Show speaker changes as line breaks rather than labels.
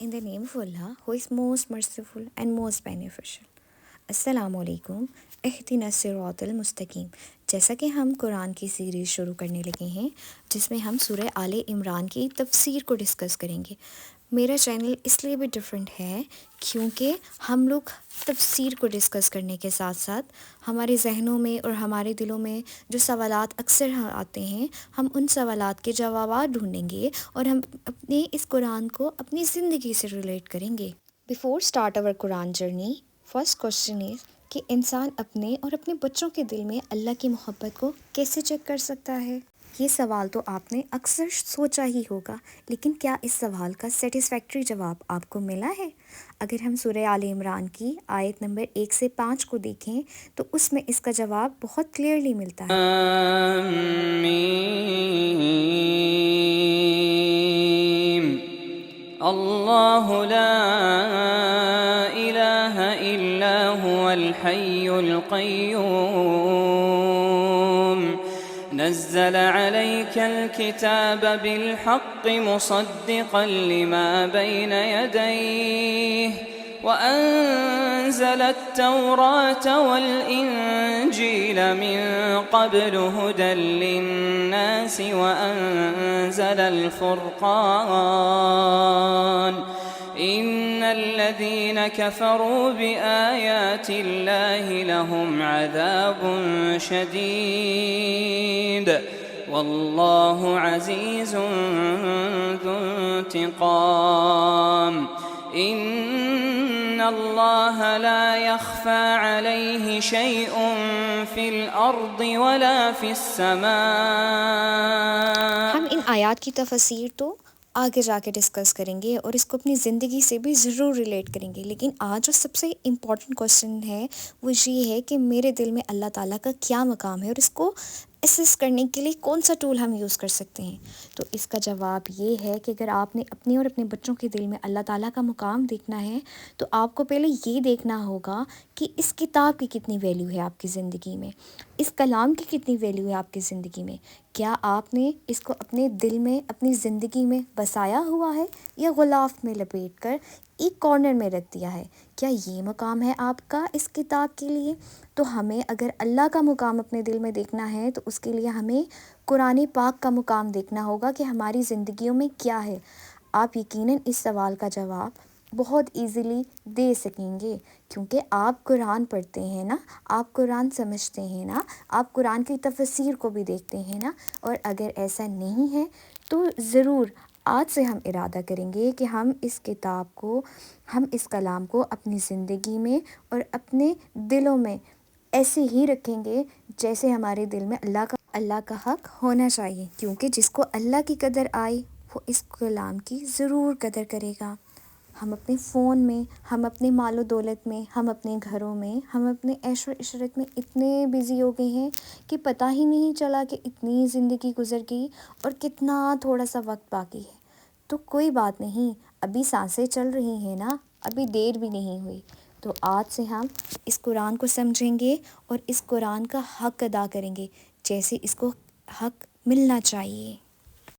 In the name of Allah, who is most merciful and most beneficial. अस्सलाम वालेकुम। इहदिना सिरातल मुस्तकीम। जैसा कि हम कुरान की सीरीज़ शुरू करने लगे हैं जिसमें हम सूरह आले इमरान की तफसीर को डिस्कस करेंगे। मेरा चैनल इसलिए भी डिफरेंट है क्योंकि हम लोग तफसीर को डिस्कस करने के साथ साथ हमारे जहनों में और हमारे दिलों में जो सवालात अक्सर आते हैं, हम उन सवालात के जवाब ढूंढेंगे और हम अपने इस कुरान को अपनी ज़िंदगी से रिलेट करेंगे। Before start our Quran journey, first question is कि इंसान अपने और अपने बच्चों के दिल में अल्लाह की मोहब्बत को कैसे चेक कर सकता है। ये सवाल तो आपने अक्सर सोचा ही होगा, लेकिन क्या इस सवाल का सेटिस्फैक्ट्री जवाब आपको मिला है? अगर हम सूरह आले इमरान की आयत नंबर 1 से 5 को देखें तो उसमें इसका जवाब बहुत क्लियरली मिलता है।
अल्लाहु ला इलाहा इल्ला हुवल हय्युल क़य्यूम नज़्ज़ल अलैकल किताब बिल हक़्क़ि मुसद्दिक़न लिमा बैन यदैहि وأنزل التوراة والإنجيل من قبل هدى للناس وأنزل الفرقان إن الذين كفروا بآيات الله لهم عذاب شديد والله عزيز ذو انتقام إن الله لا يخفى عليه شيء في الأرض ولا في السماء۔
हम इन आयात की तफसीर तो आगे जाके डिस्कस करेंगे और इसको अपनी ज़िंदगी से भी ज़रूर रिलेट करेंगे, लेकिन आज जो सबसे इम्पॉर्टेंट क्वेश्चन है वो ये है कि मेरे दिल में अल्लाह ताला का क्या मकाम है और इसको असेस करने के लिए कौन सा टूल हम यूज़ कर सकते हैं। तो इसका जवाब ये है कि अगर आपने अपने और अपने बच्चों के दिल में अल्लाह ताला का मुकाम देखना है तो आपको पहले ये देखना होगा कि इस किताब की कितनी वैल्यू है आपकी ज़िंदगी में, इस कलाम की कितनी वैल्यू है आपकी ज़िंदगी में। क्या आपने इसको अपने दिल में, अपनी ज़िंदगी में बसाया हुआ है या गुलाफ में लपेट कर एक कॉर्नर में रख दिया है? क्या ये मकाम है आपका इस किताब के लिए? तो हमें अगर अल्लाह का मुकाम अपने दिल में देखना है तो उसके लिए हमें कुरान पाक का मुकाम देखना होगा कि हमारी ज़िंदगियों में क्या है। आप यकीनन इस सवाल का जवाब बहुत इजीली दे सकेंगे क्योंकि आप कुरान पढ़ते हैं ना, आप कुरान समझते हैं ना, आप कुरान की तफसीर को भी देखते हैं ना। और अगर ऐसा नहीं है तो ज़रूर आज से हम इरादा करेंगे कि हम इस किताब को, हम इस कलाम को अपनी ज़िंदगी में और अपने दिलों में ऐसे ही रखेंगे जैसे हमारे दिल में अल्लाह का हक़ होना चाहिए, क्योंकि जिसको अल्लाह की कदर आए वो इस कलाम की ज़रूर कदर करेगा। हम अपने फ़ोन में, हम अपने मालो दौलत में, हम अपने घरों में, हम अपने ऐश और इशरत में इतने बिज़ी हो गए हैं कि पता ही नहीं चला कि इतनी ज़िंदगी गुजर गई और कितना थोड़ा सा वक्त बाकी है। तो कोई बात नहीं, अभी सांसें चल रही हैं ना, अभी देर भी नहीं हुई। तो आज से हम इस कुरान को समझेंगे और इस कुरान का हक़ अदा करेंगे जैसे इसको हक़ मिलना चाहिए।